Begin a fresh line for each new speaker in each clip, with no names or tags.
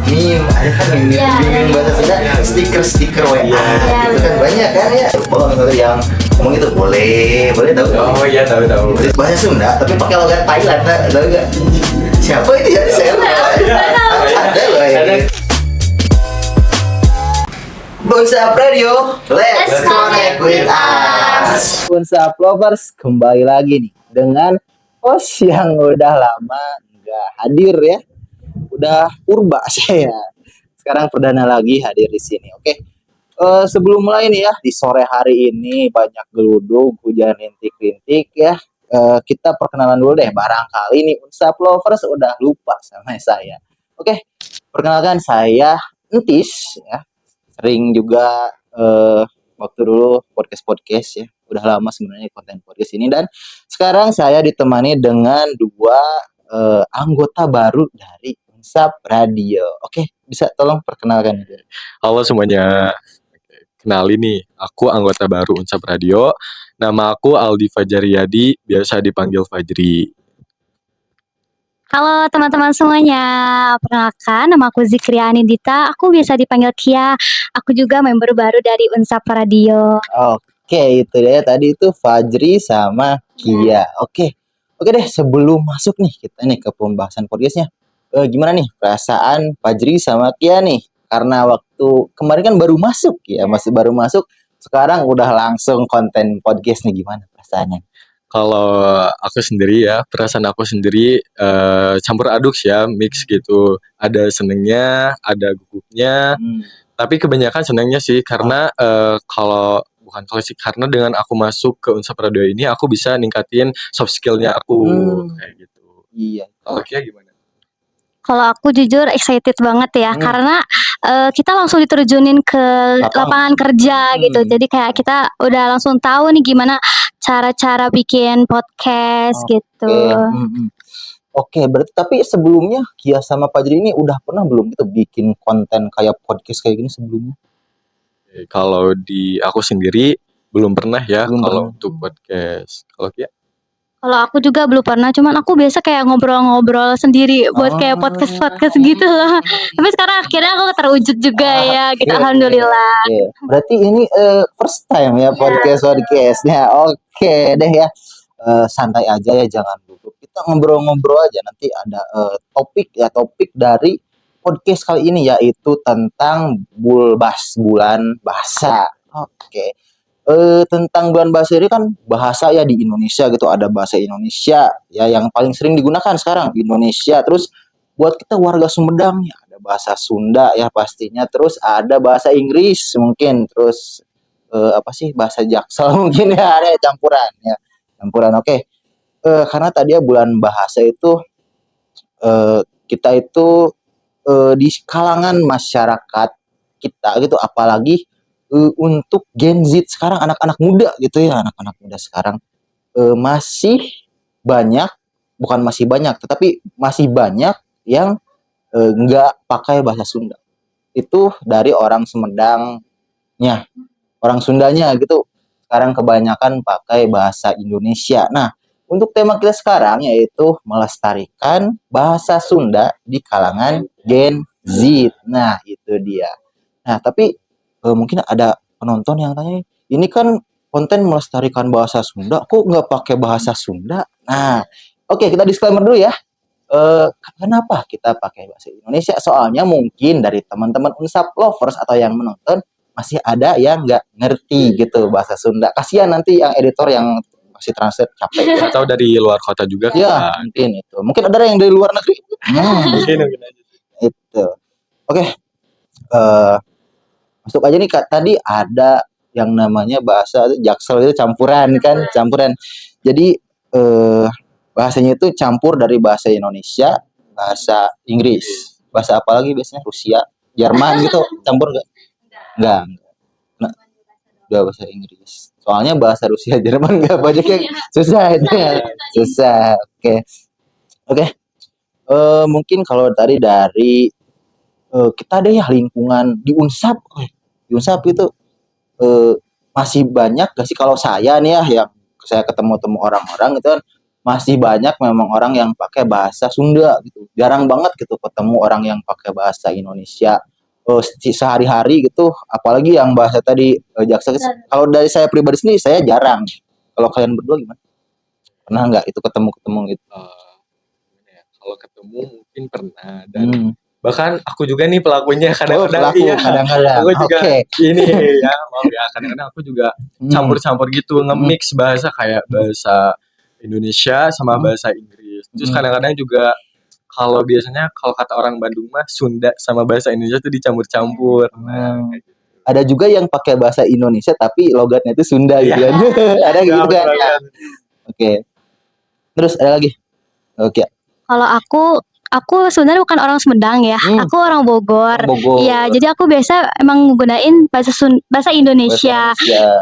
meme ada kan meme bahasa Sunda stiker WA gitu kan banyak kan ya. Kalau yang ngomong itu boleh tahu.
Oh iya tahu.
Bahasa Sunda tapi pakai logat Thailand, tahu nggak? Siapa itu ya? Saya ada loh ya. Unsap Radio, let's connect with us. Unsap lovers kembali lagi nih dengan host yang udah lama nggak hadir ya. Udah purba saya. Sekarang perdana lagi hadir di sini. Oke. Sebelum mulai nih ya, di sore hari ini banyak geluduk, hujan rintik-rintik ya. Kita perkenalan dulu deh. Barangkali nih Unsap lovers udah lupa sama saya. Oke. Perkenalkan saya Entis ya. Sering juga waktu dulu podcast ya. Udah lama sebenarnya konten podcast ini, dan sekarang saya ditemani dengan dua anggota baru dari Unsap Radio. Oke, bisa tolong perkenalkan.
Halo semuanya. Kenalin nih, aku anggota baru Unsap Radio. Nama aku Aldi Fajaryadi, biasa dipanggil Fajri.
Halo teman-teman semuanya, perkenalkan nama aku Zikriani Dita, aku biasa dipanggil Kia, aku juga member baru dari Unsap Radio.
Oke, itu dia tadi itu Fajri sama Kia. Oke deh, sebelum masuk nih kita nih ke pembahasan podcastnya, gimana nih perasaan Fajri sama Kia nih? Karena waktu kemarin kan baru masuk ya, masih baru masuk, sekarang udah langsung konten podcast nih, gimana perasaannya?
Kalau aku sendiri ya, perasaan aku sendiri campur aduk ya, mix gitu. Ada senengnya, ada gugupnya. Tapi kebanyakan senengnya sih, karena karena dengan aku masuk ke Unsap Radio ini, aku bisa ningkatin soft skillnya aku kayak gitu.
Iya.
Kalau Kia gimana?
Kalau aku jujur excited banget ya, karena kita langsung diterjunin ke lapangan kerja gitu. Jadi kayak kita udah langsung tahu nih gimana cara-cara bikin podcast gitu.
Oke, berarti tapi sebelumnya Kia sama Fajri ini udah pernah belum gitu bikin konten kayak podcast kayak gini sebelumnya?
Kalau di aku sendiri belum pernah ya kalau untuk podcast. Kalau Kia?
Kalau aku juga belum pernah, cuman aku biasa kayak ngobrol-ngobrol sendiri buat kayak podcast gitu loh. Tapi sekarang akhirnya aku terwujud juga ya, gitu. Alhamdulillah.
Berarti ini first time ya podcastnya. Oke deh ya, santai aja ya, jangan dulu. Kita ngobrol-ngobrol aja, nanti ada topik dari podcast kali ini yaitu tentang bulan bahasa. Oke. Tentang bulan bahasa ini kan bahasa ya di Indonesia gitu, ada bahasa Indonesia ya yang paling sering digunakan sekarang di Indonesia. Terus buat kita warga Sumedang ya ada bahasa Sunda ya pastinya, terus ada bahasa Inggris mungkin, terus bahasa Jaksel mungkin ya, ada campuran. Oke. Karena tadi ya bulan bahasa itu kita itu di kalangan masyarakat kita gitu, apalagi untuk Gen Z sekarang, anak-anak muda gitu ya, anak-anak muda sekarang bukan masih banyak, tetapi masih banyak yang nggak pakai bahasa Sunda. Itu dari orang Sumedangnya, orang Sundanya gitu. Sekarang kebanyakan pakai bahasa Indonesia. Nah, untuk tema kita sekarang yaitu melestarikan bahasa Sunda di kalangan Gen Z. Nah, itu dia. Nah, tapi mungkin ada penonton yang tanya, ini kan konten melestarikan bahasa Sunda, kok nggak pakai bahasa Sunda? Nah, oke, kita disclaimer dulu ya. Kenapa kita pakai bahasa Indonesia? Soalnya mungkin dari teman-teman Unsap lovers atau yang menonton masih ada yang nggak ngerti gitu bahasa Sunda. Kasihan nanti yang editor yang masih translate capek.
Atau dari luar kota juga
ya, mungkin itu. Mungkin ada yang dari luar negeri.
Mungkin aja.
Itu. Oke. Masuk aja nih Kak, tadi ada yang namanya bahasa Jaksel itu campuran. Jadi bahasanya itu campur dari bahasa Indonesia, bahasa Inggris, bahasa apa lagi biasanya, Rusia, Jerman gitu, campur enggak. Nah, udah bahasa Inggris. Soalnya bahasa Rusia, Jerman enggak banyak yang susah itu ya. Susah. Oke. Mungkin kalau tadi dari kita deh ya lingkungan di Unsap itu masih banyak gak sih, kalau saya nih ya yang saya ketemu orang-orang itu kan masih banyak memang orang yang pakai bahasa Sunda gitu. Jarang banget gitu ketemu orang yang pakai bahasa Indonesia sehari-hari gitu. Apalagi yang bahasa tadi jaksa. Kalau dari saya pribadi sendiri saya jarang. Kalau kalian berdua gimana? Pernah nggak itu ketemu-ketemu gitu?
Gimana ya, kalau ketemu mungkin pernah dan bahkan aku juga nih pelakunya
Oh,
kadang-kadang
pelaku kadang-kadang.
aku juga
Oke.
ini ya maaf ya kadang-kadang aku juga campur-campur gitu nge-mix bahasa kayak bahasa Indonesia sama bahasa Inggris. Terus kadang-kadang juga kalau biasanya kalau kata orang Bandung mah Sunda sama bahasa Indonesia tuh dicampur-campur. Nah, kayak gitu.
Ada juga yang pakai bahasa Indonesia tapi logatnya itu Sunda gitu kan. Ada
Ya,
gitu kan.
betul
Ya.
banget.
Oke. Terus ada lagi. Oke.
Kalau aku sebenarnya bukan orang Sumedang ya. Aku orang Bogor.
Bogor.
Iya, jadi aku biasa emang gunain bahasa Indonesia.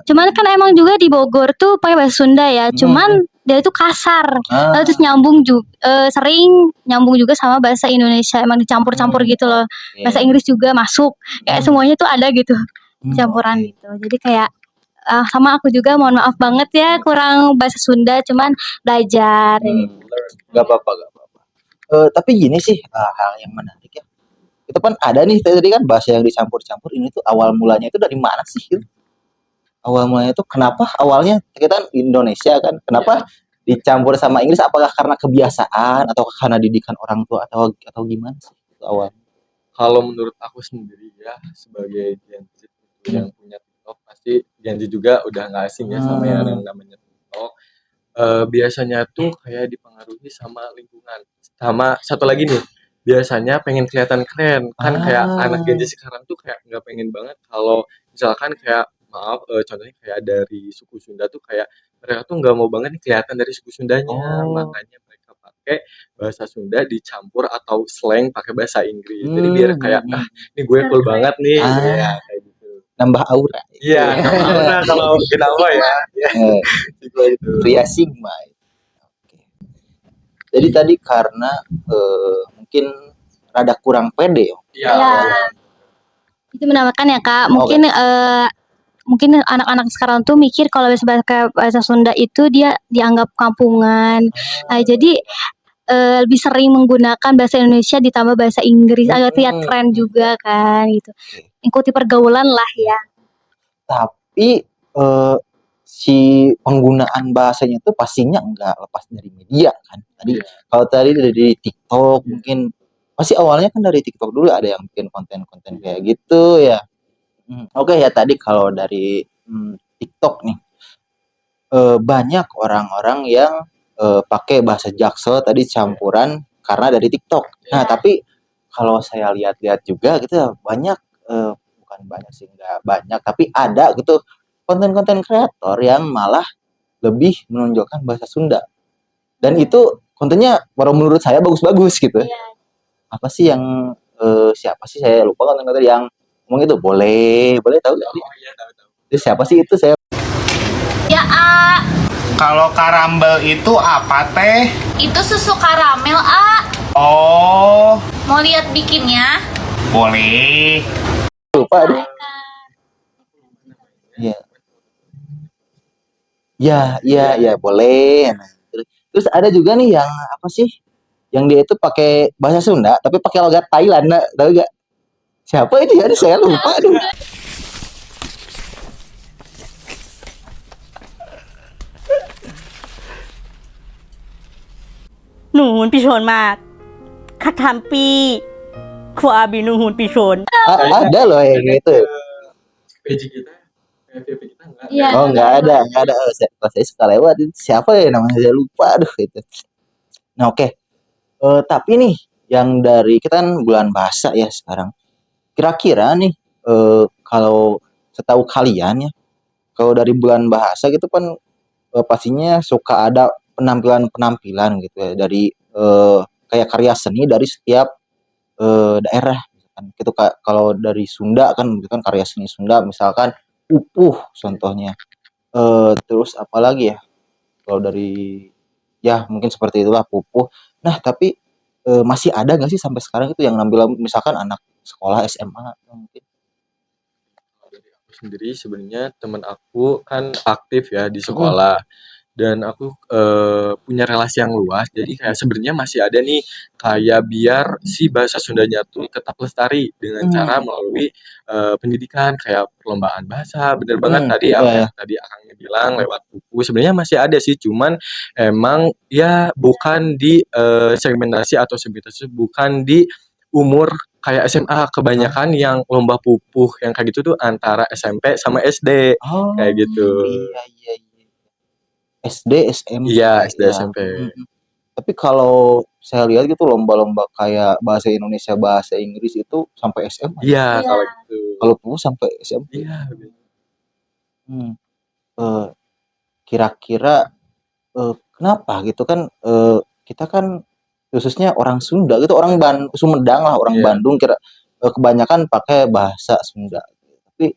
Cuman kan emang juga di Bogor tuh pakai bahasa Sunda ya. Cuman dia itu kasar. Lalu terus nyambung juga sering nyambung juga sama bahasa Indonesia. Emang dicampur-campur gitu loh. Bahasa Inggris juga masuk. Kayak semuanya tuh ada gitu. Campuran gitu. Jadi kayak sama aku juga mohon maaf banget ya kurang bahasa Sunda cuman belajar.
Gak apa-apa, gak apa-apa. Tapi gini sih hal yang menarik ya. Itu kan ada nih tadi kan bahasa yang dicampur-campur ini tuh awal mulanya itu dari mana sih? Awal mulanya itu kenapa awalnya kita kan Indonesia kan kenapa dicampur sama Inggris? Apakah karena kebiasaan atau karena didikan orang tua atau gimana sih itu awal?
Kalau menurut aku sendiri ya sebagai Gen Z yang punya TikTok pasti Gen Z juga udah nggak asing ya sama yang namanya TikTok. Biasanya tuh kayak dipengaruhi sama lingkungan. Sama satu lagi nih, biasanya pengen kelihatan keren. Kan kayak anak Gen Z sekarang tuh kayak nggak pengen banget kalau misalkan kayak maaf contohnya kayak dari suku Sunda tuh kayak mereka tuh nggak mau banget nih kelihatan dari suku Sundanya. Makanya mereka pakai bahasa Sunda dicampur atau slang pakai bahasa Inggris. Jadi biar kayak ini gue cool banget nih. Ya kayak gitu.
Nambah aura.
Iya, nambah aura kalau kenapa ya.
Pria Sigma. Jadi tadi karena mungkin rada kurang pede.
Iya.
Itu menamakan ya Kak. Mungkin anak-anak sekarang tuh mikir kalau bahasa Sunda itu dia dianggap kampungan. Nah, jadi lebih sering menggunakan bahasa Indonesia ditambah bahasa Inggris agak terlihat keren juga kan gitu. Ikuti pergaulan lah ya.
Tapi si penggunaan bahasanya itu pastinya enggak lepas dari media kan. Tadi kalau tadi dari TikTok mungkin pasti awalnya kan dari TikTok dulu ada yang bikin konten-konten kayak gitu ya. Oke ya tadi kalau dari TikTok nih banyak orang-orang yang pakai bahasa Jaksel tadi campuran karena dari TikTok. Nah tapi kalau saya lihat-lihat juga gitu banyak bukan banyak sih nggak banyak tapi ada gitu konten-konten kreator yang malah lebih menonjolkan bahasa Sunda dan itu kontennya baru menurut saya bagus-bagus gitu. Apa sih yang siapa sih saya lupa konten-konten yang ngomong itu boleh tahu nggak? Itu siapa sih itu saya?
Ya
Kalau karambel itu apa teh?
itu susu karamel
Oh,
mau lihat bikinnya?
boleh.
Lupa deh. Ya boleh. Nah, terus ada juga nih yang apa sih? Yang dia itu pakai bahasa Sunda tapi pakai logat Thailand, nah, tahu gak? Siapa itu ya? Saya lupa aduh.
Nuhun pichon mạc Khát tham pi Ku abi nuhun pichon.
Ada loh yang gitu.
PJ kita, FYP kita enggak.
Oh nggak ada. Saya suka lewat itu siapa ya namanya saya lupa aduh itu. Nah oke. Tapi nih yang dari kita kan bulan bahasa ya sekarang. Kira-kira nih kalau setahu kalian ya, kalau dari bulan bahasa gitu kan pastinya suka ada penampilan-penampilan gitu ya dari kayak karya seni dari setiap daerah. Kan gitu kalau dari Sunda kan gitu kan karya seni Sunda misalkan Upuh contohnya. Terus apa lagi ya? Kalau dari ya mungkin seperti itulah Pupuh. Nah tapi masih ada nggak sih sampai sekarang itu yang nampil misalkan anak sekolah SMA mungkin?
Dari aku sendiri sebenarnya teman aku kan aktif ya di sekolah. dan aku punya relasi yang luas. Jadi kayak sebenarnya masih ada nih kayak biar si bahasa Sundanya tuh tetap lestari dengan cara melalui pendidikan kayak perlombaan bahasa. Bener banget tadi apa
Iya,
yang tadi Akangnya bilang lewat buku. Sebenarnya masih ada sih, cuman emang ya bukan di segmentasi atau segmentasi bukan di umur kayak SMA. Kebanyakan yang lomba pupuh yang kayak gitu tuh antara SMP sama SD
oh
kayak gitu.
iya iya iya. SD SMP
Iya, SD
ya.
SMP.
Tapi kalau saya lihat gitu lomba-lomba kayak bahasa Indonesia, bahasa Inggris itu sampai SMA.
Iya,
Iya.
kalau gitu.
Kalau perlu sampai SMP.
Iya,
Hmm. Eh, Kira-kira kenapa gitu kan? Kita kan khususnya orang Sunda gitu, orang Sumedang lah, orang
Iya.
Bandung kebanyakan pakai bahasa Sunda. Tapi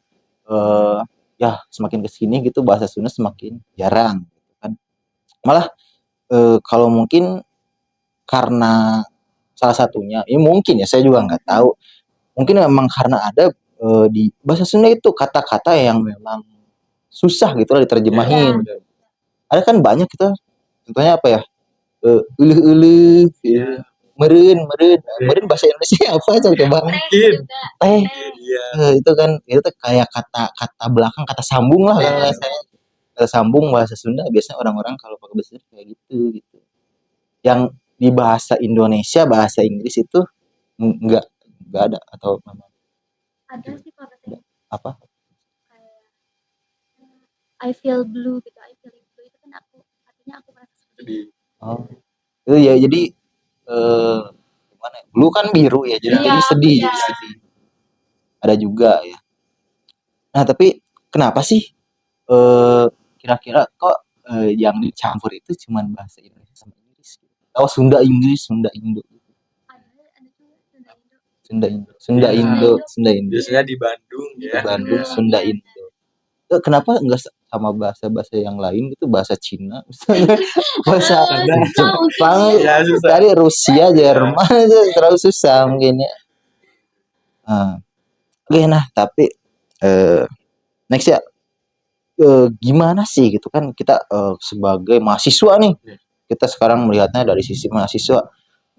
ya semakin kesini gitu bahasa Sunda semakin jarang gitu kan. Malah kalau mungkin karena salah satunya, ini mungkin ya saya juga nggak tahu. Mungkin memang karena ada di bahasa Sunda itu kata-kata yang memang susah gitu lah diterjemahin.
Iya.
Ada kan banyak gitu, contohnya apa ya? Euleuh-euleuh,
Iya.
meureun, meureun. Meureun bahasa Indonesia apa coba?
Mungkin.
Teh.
Iya.
Itu kan itu tuh kayak kata belakang, kata sambung lah kalau saya. Kata sambung bahasa Sunda biasanya orang-orang kalau pakai bahasa Sunda kayak gitu. Yang di bahasa Indonesia, bahasa Inggris itu enggak ada atau memang
Ada sih kalau bahasa
apa?
kayak I feel blue gitu, I feel blue itu kan artinya aku merasa sedih.
Jadi
Oh. Itu ya jadi gimana ya? Blue kan biru ya, jadi
Iya,
sedih,
iya.
jadi sedih. Ada juga ya. Nah, tapi kenapa sih kira-kira kok yang dicampur itu cuman bahasa Indonesia sama Inggris gitu? Atau Sunda Inggris, Sunda Indo gitu.
Ada juga Sunda Indo.
Sunda Indo, Sunda
Iya.
Indo, Sunda Indo.
biasanya di Bandung
Di
ya.
Bandung, Sunda Indo. Kenapa enggak sama bahasa-bahasa yang lain gitu, bahasa Cina, misalnya, bahasa Jepang,
Ya, susah.
tadi Rusia, Jerman itu terlalu susah mungkin ya. Oke, nah tapi next ya, gimana sih gitu kan kita sebagai mahasiswa nih, kita sekarang melihatnya dari sisi mahasiswa.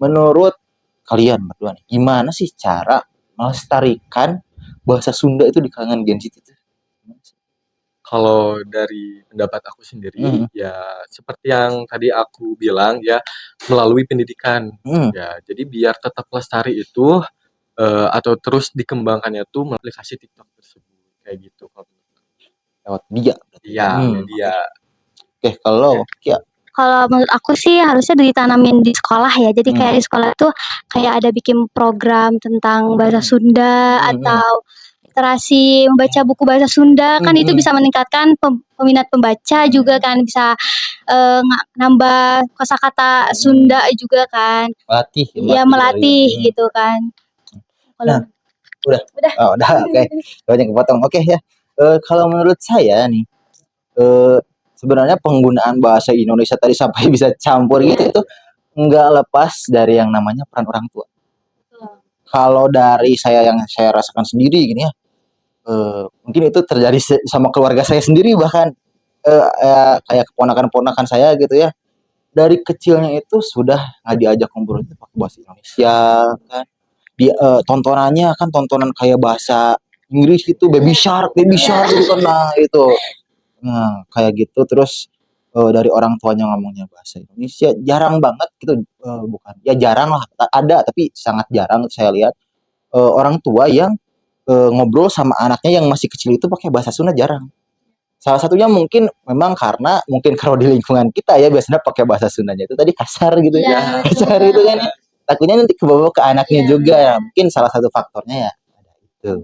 Menurut kalian berdua nih, gimana sih cara melestarikan bahasa Sunda itu di kalangan Gen Z itu?
Kalau dari pendapat aku sendiri, ya seperti yang tadi aku bilang ya, melalui pendidikan. Ya, jadi biar tetap lestari itu atau terus dikembangkannya tuh melalui aplikasi TikTok tersebut kayak gitu kalau menurut aku.
Lewat dia.
Iya, media.
Oke, kalau ya
Kalau menurut aku sih harusnya ditanamin di sekolah ya. Jadi kayak di sekolah tuh kayak ada bikin program tentang bahasa Sunda atau literasi membaca buku bahasa Sunda kan itu bisa meningkatkan peminat pembaca juga kan bisa nambah kosakata Sunda juga kan.
melatih
Ya melatih gitu kan. Kalau
Nah, udah oke. Banyak kepotong. Oke ya. Kalau menurut saya nih sebenarnya penggunaan bahasa Indonesia tadi sampai bisa campur gitu itu nggak lepas dari yang namanya peran orang tua. Kalau dari yang saya rasakan sendiri gini ya, mungkin itu terjadi sama keluarga saya sendiri bahkan kayak keponakan-ponakan saya gitu ya. Dari kecilnya itu sudah nggak diajak ngobrol itu pakai bahasa Indonesia kan. Tontonannya kan tontonan kayak bahasa Inggris gitu, Baby Shark gitu kan. Nah, itu. Nah, kayak gitu terus dari orang tuanya ngomongnya bahasa Indonesia jarang banget gitu, bukan ya jarang lah, ada tapi sangat jarang saya lihat orang tua yang ngobrol sama anaknya yang masih kecil itu pakai bahasa Sunda jarang. Salah satunya mungkin memang karena mungkin kalau di lingkungan kita ya biasanya pakai bahasa Sundanya itu tadi kasar gitu ya. Kasar itu kan ya. Takutnya nanti kebawa ke anaknya juga ya. Mungkin salah satu faktornya ya ada itu.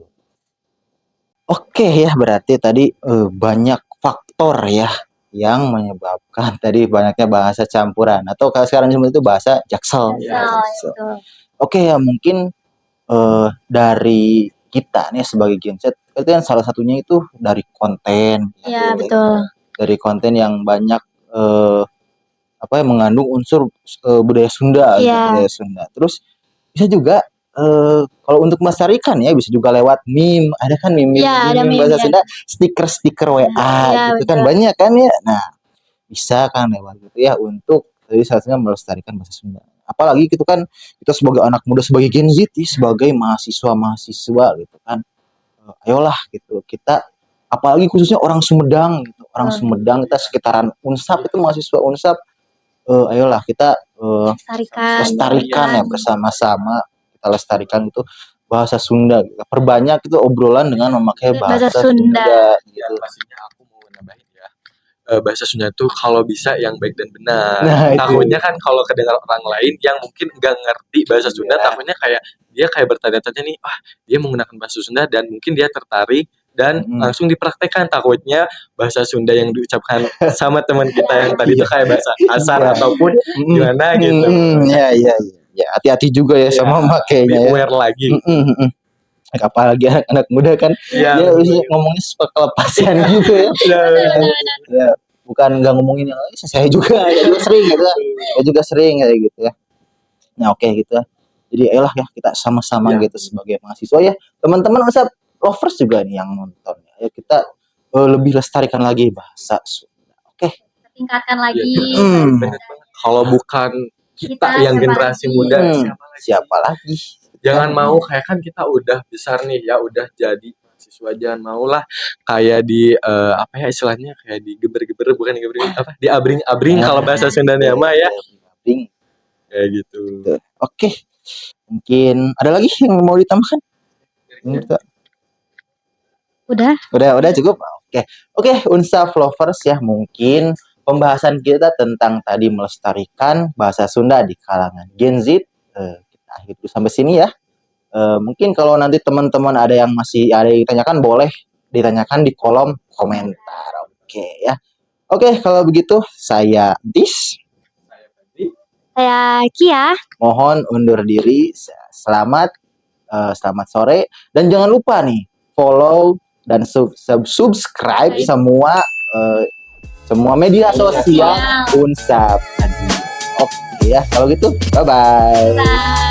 Oke ya, berarti tadi banyak faktor ya yang menyebabkan tadi banyaknya bahasa campuran atau kalau sekarang disebut itu bahasa Jaksel. Oke ya, mungkin dari kita nih sebagai Gen Z itu kan salah satunya itu dari konten.
Iya, betul.
Dari konten yang banyak mengandung unsur budaya Sunda, budaya Sunda. Terus bisa juga kalau untuk melestarikan ya bisa juga lewat meme, ada kan meme bahasa Sunda, stiker-stiker WA gitu kan banyak kan ya. Nah, bisa kan lewat gitu ya untuk jadi satunya melestarikan bahasa Sunda. Apalagi gitu kan kita sebagai anak muda, sebagai Gen Z, sebagai mahasiswa gitu kan. Ayolah gitu kita, apalagi khususnya orang Sumedang gitu. Orang Sumedang kita sekitaran Unsap itu mahasiswa Unsap, ayolah kita lestarikan ya bersama-sama, kita lestarikan itu bahasa Sunda. Kita perbanyak itu obrolan dengan memakai bahasa Sunda
Ya,
gitu.
pastinya aku mau nambahin ya. Bahasa Sunda tuh kalau bisa yang baik dan benar.
Nah, itu.
Takutnya kan kalau kedengar orang lain yang mungkin nggak ngerti bahasa Sunda,
Iya.
takutnya kayak dia kayak bertanya-tanya nih, dia menggunakan bahasa Sunda dan mungkin dia tertarik dan langsung dipraktekkan. Takutnya bahasa Sunda yang diucapkan sama teman kita yang tadi itu kayak bahasa kasar
Iya.
ataupun gimana gitu.
Ya, hati-hati juga ya sama makainya ya.
Beware lagi.
Apalagi anak-anak muda kan
Iya,
dia ngomongnya suka kelepasan juga ya. Ya, bukan nggak ngomongin yang lain, saya juga sering gitu ya. Saya juga sering kayak gitu ya. Nah, oke gitu ya. Jadi ayolah ya kita sama-sama gitu sebagai mahasiswa ya. Teman-teman masa lovers juga nih yang nonton ya. Ayo kita lebih lestarikan lagi bahasa Sunda. Oke.
Tingkatkan lagi.
Bener banget. Kalau bukan kita yang
siapa
generasi
lagi?
muda, siapa lagi?
Siapa lagi?
Jangan mau kayak kan kita udah besar nih ya, udah jadi mahasiswa, jangan maulah kayak di apa ya istilahnya, kayak digeber-geber, bukan digeber apa, diabring-abring kalau bahasa Sundanya mah ya.
Abring.
Kayak gitu.
Oke. Mungkin ada lagi yang mau ditambahkan? Udah cukup. Oke, Unsaf lovers ya, mungkin pembahasan kita tentang tadi melestarikan bahasa Sunda di kalangan Gen Z kita akhiri dulu sampai sini ya. Mungkin kalau nanti teman-teman ada yang masih ada yang ditanyakan, boleh ditanyakan di kolom komentar. Oke ya. Oke, kalau begitu saya Tis.
Saya Kia.
Mohon undur diri. Selamat sore dan jangan lupa nih follow dan subscribe semua media sosial Unsap. Oke ya, kalau gitu bye bye.